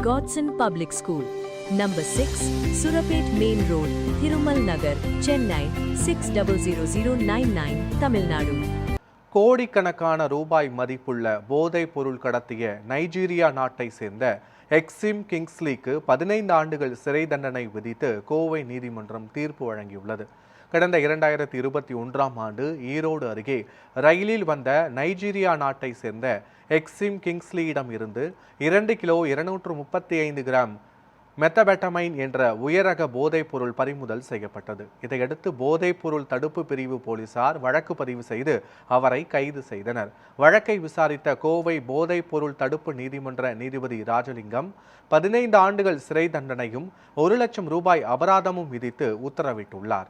Godson Public School, Number 6, Surapet Main Road, Thirumal Nagar, Chennai 600099, Tamil Nadu. கோடிக்கணக்கான ரூபாய் மதிப்புள்ள போதைப் பொருள் கடத்திய நைஜீரியா நாட்டை சேர்ந்த எக்ஸிம் கிங்ஸ்லிக்கு 15 ஆண்டுகள் சிறை தண்டனை விதித்து கோவை நீதிமன்றம் தீர்ப்பு வழங்கியுள்ளது. கடந்த 2021ஆம் ஆண்டு ஈரோடு அருகே ரயிலில் வந்த நைஜீரியா நாட்டை சேர்ந்த எக்ஸிம் கிங்ஸ்லியிடம் இருந்து 2 கிலோ 235 கிராம் மெத்தபெட்டமைன் என்ற உயரக போதைப் பொருள் பறிமுதல் செய்யப்பட்டது. இதையடுத்து போதைப் பொருள் தடுப்பு பிரிவு போலீசார் வழக்கு பதிவு செய்து அவரை கைது செய்தனர். வழக்கை விசாரித்த கோவை போதைப் பொருள் தடுப்பு நீதிமன்ற நீதிபதி ராஜலிங்கம் 15 ஆண்டுகள் சிறை தண்டனையும் 1 லட்சம் ரூபாய் அபராதமும் விதித்து உத்தரவிட்டுள்ளார்.